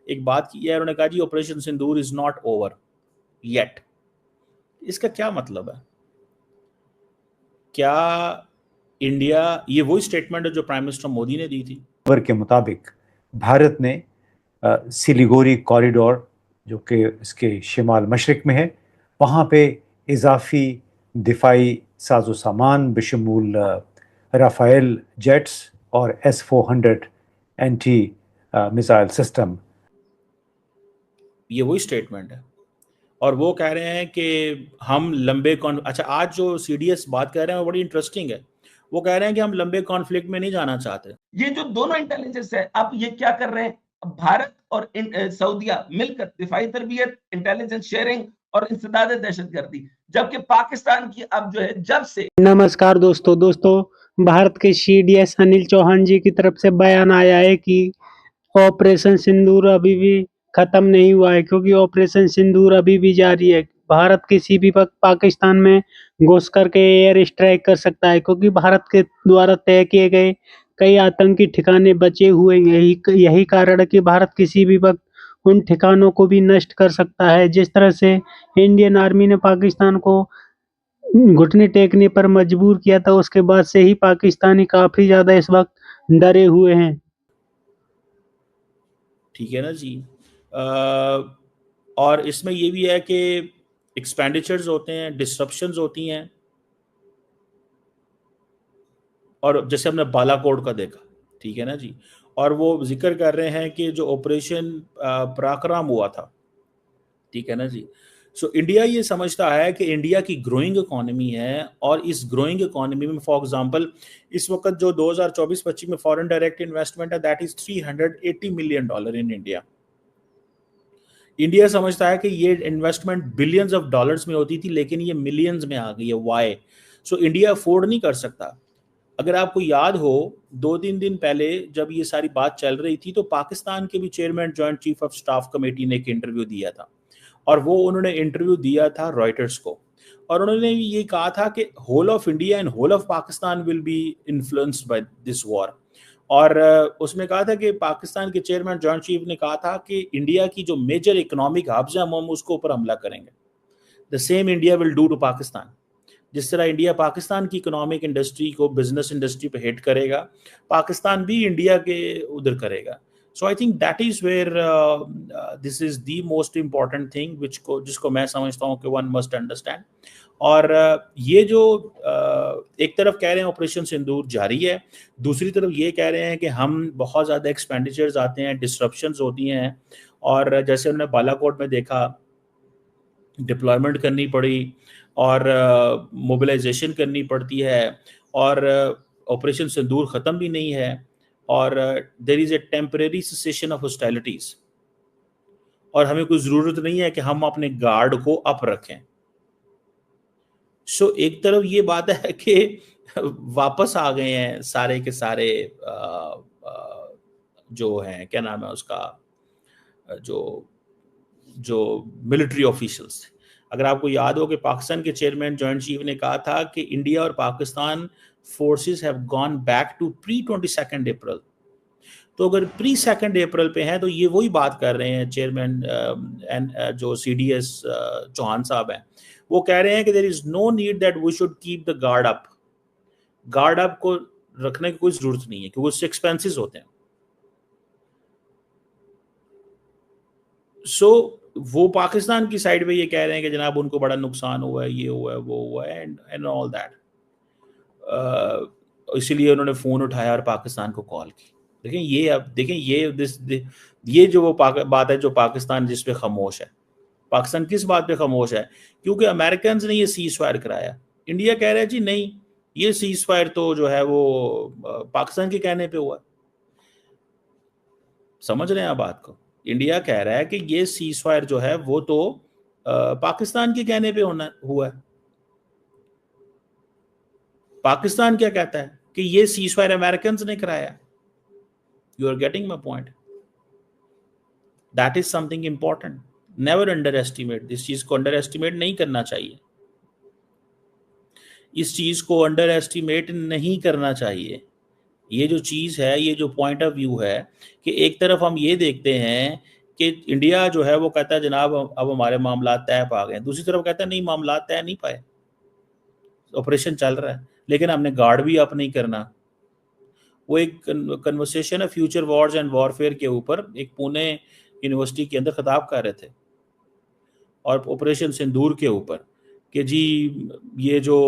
एक बात की है, उन्होंने कहा जी operation Sindoor is not over yet. इसका क्या मतलब है? क्या इंडिया, ये वही स्टेटमेंट है जो प्राइम मिनिस्टर मोदी ने दी थी? खबर के मुताबिक भारत ने सिलीगुड़ी कॉरिडोर, जो कि इसके शिमाल मशरक में है, वहाँ पे इजाफी दिफाई साजो सामान बशमूल राफेल जेट्स और S-400 एंटी मिसाइल सिस्टम। ये वही स्टेटमेंट है, और वो कह रहे हैं कि हम लंबे अच्छा, आज जो सीडीएस बात कर रहे हैं वो बड़ी इंटरेस्टिंग है। वो कह रहे हैं कि हम लंबे कॉन्फ्लिक्ट में नहीं जाना चाहते। ये जो दोनों इंटेलिजेंस है, अब ये क्या कर रहे हैं, भारत और सऊदिया मिलकर दिफाई तरबियत, इंटेलिजेंस शेयरिंग और इंसदाद दहशतगर्दी, जबकि पाकिस्तान की अब जो है जब से। नमस्कार दोस्तों, भारत के सीडीएस अनिल चौहान जी की तरफ से बयान आया है कि ऑपरेशन सिंदूर अभी भी खत्म नहीं हुआ है, क्योंकि ऑपरेशन सिंदूर अभी भी जारी है। भारत किसी भी वक्त पाकिस्तान में घुस करके एयर स्ट्राइक कर सकता है, क्योंकि भारत के द्वारा तय किए गए कई आतंकी ठिकाने बचे हुए हैं। यही कारण है कि भारत किसी भी वक्त उन ठिकानों को भी नष्ट कर सकता है। जिस तरह से इंडियन आर्मी ने पाकिस्तान को घुटने टेकने पर मजबूर किया था, उसके बाद से ही पाकिस्तानी काफी ज्यादा इस वक्त डरे हुए हैं। ठीक है ना जी। और इसमें ये भी है कि एक्सपेंडिचर्स होते हैं, डिस्ट्रप्शंस होती हैं, और जैसे हमने बालाकोट का देखा, ठीक है ना जी। और वो जिक्र कर रहे हैं कि जो ऑपरेशन पराक्रम हुआ था, ठीक है ना जी। सो इंडिया ये समझता है कि इंडिया की ग्रोइंग इकोनॉमी है, और इस ग्रोइंग इकोनॉमी में फॉर एग्जांपल इस वक्त जो 2024-25 में फॉरेन डायरेक्ट इन्वेस्टमेंट है, that is $380 million in India. India समझता है कि ये इन्वेस्टमेंट बिलियंस ऑफ डॉलर्स में होती थी, लेकिन ये मिलियंस में आ गई है। वाई? सो इंडिया अफोर्ड नहीं कर सकता। अगर आपको याद हो, 2-3 दिन पहले जब ये सारी बात चल रही थी, तो पाकिस्तान के भी chairman joint chief of staff committee ने एक इंटरव्यू दिया था, और वो उन्होंने इंटरव्यू दिया था रॉयटर्स को, और उन्होंने ये कहा था कि whole of India and whole of Pakistan will be influenced by this war. और उसमें कहा था कि पाकिस्तान के चेयरमैन जॉइंट चीफ ने कहा था कि इंडिया की जो मेजर इकोनॉमिक हब्स हैं हम उसको ऊपर हमला करेंगे। The same India will do to Pakistan. जिस तरह इंडिया पाकिस्तान की इकोनॉमिक इंडस्ट्री को, बिजनेस इंडस्ट्री पे हिट करेगा, पाकिस्तान भी इंडिया के उधर करेगा। So I think that is where this is the most important thing जिसको मैं समझता हूँ कि वन मस्ट अंडरस्टैंड। और ये जो एक तरफ कह रहे हैं ऑपरेशन सिंदूर जारी है, दूसरी तरफ ये कह रहे हैं कि हम बहुत ज़्यादा एक्सपेंडिचर्स आते हैं, डिस्ट्रप्शंस होती हैं, और जैसे हमने बालाकोट में देखा, डिप्लॉयमेंट करनी पड़ी और मोबिलाइजेशन करनी पड़ती है, और ऑपरेशन सिंदूर ख़त्म भी नहीं है, और there is a temporary cessation of hostilities, और हमें कोई ज़रूरत नहीं है कि हम अपने गार्ड को अप रखें। सो एक तरफ ये बात है कि वापस आ गए हैं सारे के सारे जो हैं, क्या नाम है उसका, जो जो मिलिट्री ऑफिशियल्स। अगर आपको याद हो कि पाकिस्तान के चेयरमैन जॉइंट चीफ ने कहा था कि इंडिया और Pakistan forces have gone back to pre 22 April. तो अगर प्री 2 अप्रैल पे हैं, तो ये वही बात कर रहे हैं चेयरमैन जो सीडीएस चौहान साहब हैं। वो कह रहे हैं कि there is no need that we should keep the guard up. Guard up को रखने की कोई जरूरत नहीं है, क्योंकि उससे एक्सपेंसेस होते हैं। सो वो पाकिस्तान की साइड पे ये कह रहे हैं कि जनाब उनको बड़ा नुकसान हुआ है, ये हुआ है, वो हुआ है, एंड ऑल दैट। इसीलिए उन्होंने फ़ोन उठाया और पाकिस्तान को कॉल की। देखें ये, अब देखें ये जो वो बात है जो पाकिस्तान जिस पे खामोश है। पाकिस्तान किस बात पे खामोश है? क्योंकि अमेरिकन ने ये सीज फायर कराया। इंडिया कह रहा है जी नहीं, ये सीज फायर तो जो है वो पाकिस्तान के कहने पे हुआ। समझ रहे हैं आप बात को? इंडिया कह रहा है कि ये सीज फायर जो है वो तो पाकिस्तान के कहने पे हुआ है। पाकिस्तान क्या कहता है कि ये सीज फायर अमेरिकन ने कराया। You are getting my point? That is something important. Never underestimate, इस चीज को अंडर एस्टिमेट नहीं करना चाहिए। इस चीज को अंडर एस्टिमेट नहीं करना चाहिए। ये जो चीज है, ये जो पॉइंट ऑफ व्यू है कि एक तरफ हम ये देखते हैं कि इंडिया जो है वो कहता है जनाब अब हमारे मामला तय पा गए, दूसरी तरफ कहता है नहीं मामला तय नहीं पाए, ऑपरेशन चल रहा है लेकिन हमने गार्ड भी अप नहीं करना। वो एक कन्वर्सेशन है फ्यूचर वॉर्स एंड वॉरफेयर के ऊपर, एक पुणे यूनिवर्सिटी के अंदर खिताब कर रहे थे और ऑपरेशन सिंदूर के ऊपर कि जी ये जो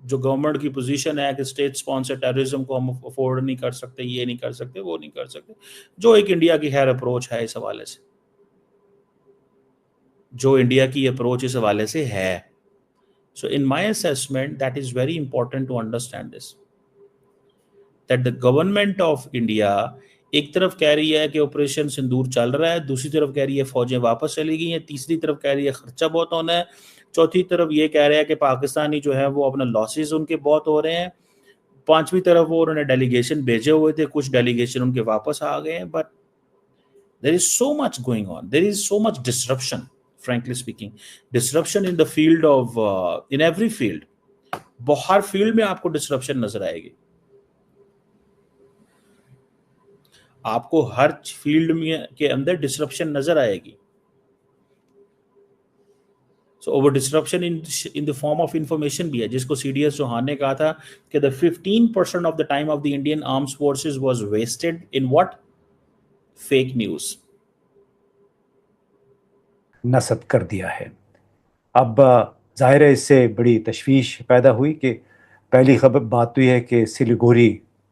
गवर्नमेंट की पोजीशन है कि स्टेट स्पॉन्सर टेररिज्म को हम अफोर्ड नहीं कर सकते, ये नहीं कर सकते, वो नहीं कर सकते, जो एक इंडिया की खैर अप्रोच है इस हवाले से, जो इंडिया की अप्रोच इस हवाले से है। So in my assessment that is very important to understand this, that the government of India एक तरफ कह रही है कि ऑपरेशन सिंदूर चल रहा है, दूसरी तरफ कह रही है फौजें वापस चली गई हैं, तीसरी तरफ कह रही है खर्चा बहुत होना है, चौथी तरफ ये कह रहे हैं कि पाकिस्तानी जो है वो अपना लॉसेस उनके बहुत हो रहे हैं, पांचवी तरफ वो उन्होंने डेलीगेशन भेजे हुए थे, कुछ डेलीगेशन उनके वापस आ गए हैं। But there is so much going on, there is so much disruption, frankly speaking, disruption in the field of in every field, her field में आपको डिसरप्शन नजर आएगी, आपको हर फील्ड में के अंदर डिसरप्शन नजर आएगी। So over disruption in the form of information भी है, जिसको CDS चौहान ने कहा था कि the 15% of the time of the Indian armed forces was wasted in what, fake news, नस्ब कर दिया है। अब जाहिर है इससे बड़ी तशवीश पैदा हुई कि पहली खबर बात तो यह है कि सिलीगुड़ी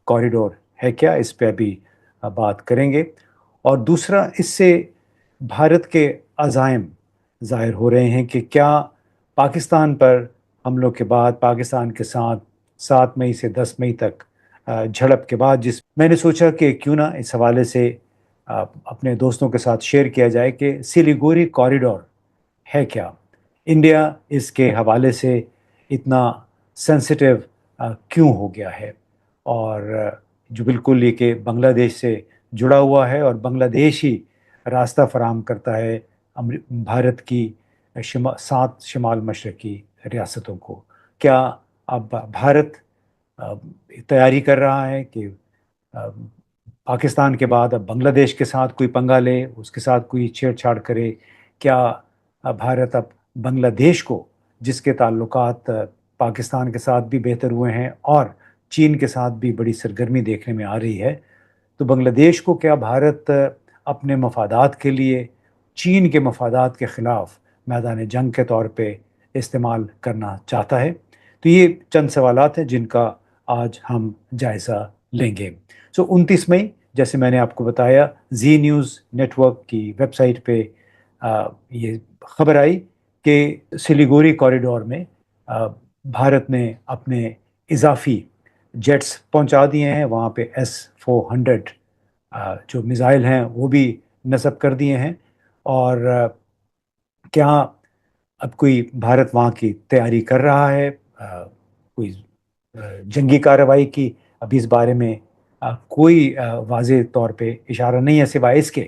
कॉरिडोर है क्या, इस पे अभी बात करेंगे, और दूसरा इससे भारत के अज़ाइम ज़ाहिर हो रहे हैं कि क्या पाकिस्तान पर हमलों के बाद पाकिस्तान के साथ 7 मई से 10 मई तक झड़प के बाद जिस मैंने सोचा कि क्यों ना इस हवाले से अपने दोस्तों के साथ शेयर किया जाए कि सिलीगुड़ी कॉरिडोर है क्या, इंडिया इसके हवाले से इतना सेंसिटिव क्यों हो गया है, और जो बिल्कुल ये कि बांग्लादेश से जुड़ा हुआ है और बांग्लादेश ही रास्ता फराहम करता है भारत की 7 शिमाल मशरकी रियासतों को। क्या अब भारत तैयारी कर रहा है कि पाकिस्तान के बाद अब बांग्लादेश के साथ कोई पंगा ले, उसके साथ कोई छेड़छाड़ करे? क्या भारत अब बांग्लादेश को, जिसके ताल्लुकात पाकिस्तान के साथ भी बेहतर हुए हैं और चीन के साथ भी बड़ी सरगर्मी देखने में आ रही है, तो बांग्लादेश को क्या भारत अपने मफादात के लिए चीन के मफादात के ख़िलाफ़ मैदान जंग के तौर पे इस्तेमाल करना चाहता है? तो ये चंद सवालात हैं जिनका आज हम जायज़ा लेंगे। 29 मई जैसे मैंने आपको बताया जी न्यूज़ नेटवर्क की वेबसाइट पे ये खबर आई कि सिलीगुड़ी कॉरिडोर में भारत ने अपने इजाफी जेट्स पहुंचा दिए हैं, वहाँ पे S-400 जो मिसाइल हैं वो भी नस्ब कर दिए हैं, और क्या अब कोई भारत वहाँ की तैयारी कर रहा है कोई जंगी कार्रवाई की? अभी इस बारे में कोई वाज़ेह तौर पे इशारा नहीं है, सिवाय इसके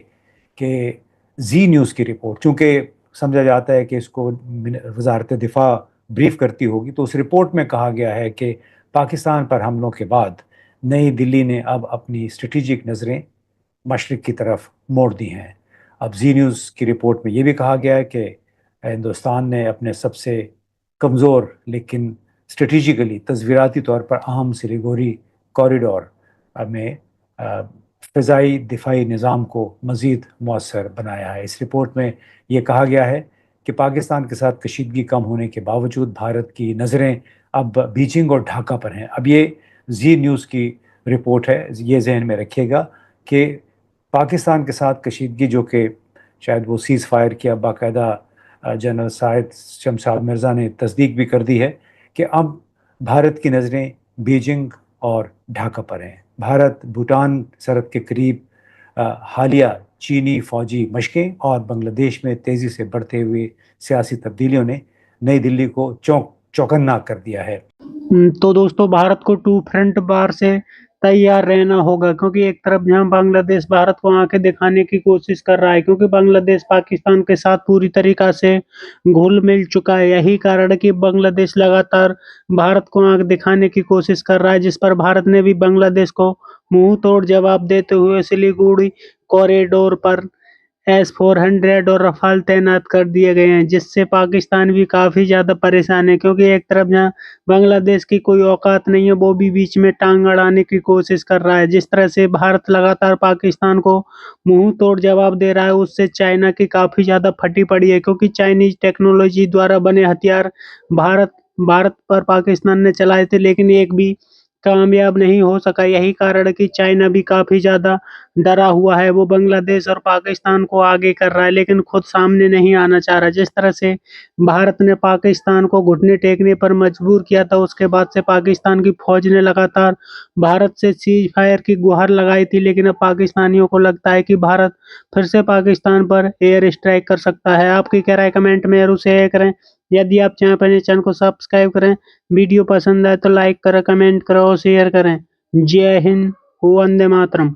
कि जी न्यूज़ की रिपोर्ट, चूँकि समझा जाता है कि इसको वज़ारत दिफा ब्रीफ करती होगी, तो उस रिपोर्ट में कहा गया है कि पाकिस्तान पर हमलों के बाद नई दिल्ली ने अब अपनी स्ट्रेटेजिक नज़रें मशरिक़ की तरफ मोड़ दी हैं। अब जी न्यूज़ की रिपोर्ट में ये भी कहा गया है कि हिंदुस्तान ने अपने सबसे कमज़ोर लेकिन स्ट्रेटेजिकली तस्वीराती तौर पर अहम सिलीगुड़ी कॉरिडोर में फ़िज़ाई दिफाई निज़ाम को मज़ीद मौसर बनाया है। इस रिपोर्ट में ये कहा गया है कि पाकिस्तान के साथ कशीदगी कम होने के बावजूद भारत की नज़रें अब बीजिंग और ढाका पर हैं। अब ये जी न्यूज़ की रिपोर्ट है, ये जहन में रखिएगा कि पाकिस्तान के साथ कशीदगी, जो कि शायद वो सीज़ फायर किया, बाकायदा जनरल साहिद शमशाद मिर्ज़ा ने तस्दीक भी कर दी है कि अब भारत की नज़रें बीजिंग और ढाका पर हैं। भारत भूटान सरहद के करीब हालिया चीनी फ़ौजी मशकें और बांग्लादेश में तेज़ी से बढ़ते हुए सियासी तब्दीलियों ने नई दिल्ली को चौकन्ना कर दिया है। तो दोस्तों, भारत को 2 फ्रंट वार से तैयार रहना होगा, क्योंकि एक तरफ जहां बांग्लादेश भारत को आंखें दिखाने की कोशिश कर रहा है, क्योंकि बांग्लादेश पाकिस्तान के साथ पूरी तरीका से घुल मिल चुका है। यही कारण है कि बांग्लादेश लगातार भारत को आंख दिखाने की कोशिश कर रहा है, जिस पर भारत ने भी बांग्लादेश को मुंह तोड़ जवाब देते हुए सिलीगुड़ी कॉरिडोर पर S-400 और रफाल तैनात कर दिए गए हैं, जिससे पाकिस्तान भी काफ़ी ज़्यादा परेशान है, क्योंकि एक तरफ जहाँ बांग्लादेश की कोई औकात नहीं है, वो भी बीच में टांग अड़ाने की कोशिश कर रहा है। जिस तरह से भारत लगातार पाकिस्तान को मुंह तोड़ जवाब दे रहा है, उससे चाइना की काफ़ी ज़्यादा फटी पड़ी है, क्योंकि चाइनीज टेक्नोलॉजी द्वारा बने हथियार भारत भारत पर पाकिस्तान ने चलाए थे, लेकिन एक भी कामयाब नहीं हो सका। यही कारण है कि चाइना भी काफ़ी ज़्यादा डरा हुआ है। वो बांग्लादेश और पाकिस्तान को आगे कर रहा है, लेकिन खुद सामने नहीं आना चाह रहा। जिस तरह से भारत ने पाकिस्तान को घुटने टेकने पर मजबूर किया था, उसके बाद से पाकिस्तान की फ़ौज ने लगातार भारत से सीज़ फायर की गुहार लगाई थी, लेकिन अब पाकिस्तानियों को लगता है कि भारत फिर से पाकिस्तान पर एयर स्ट्राइक कर सकता है। आपकी क्या राय कमेंट में ज़रूर शेयर करें। यदि आप चाहें अपने चैनल को सब्सक्राइब करें, वीडियो पसंद आए तो लाइक करें, कमेंट करें और शेयर करें। जय हिंद, वंदे मातरम।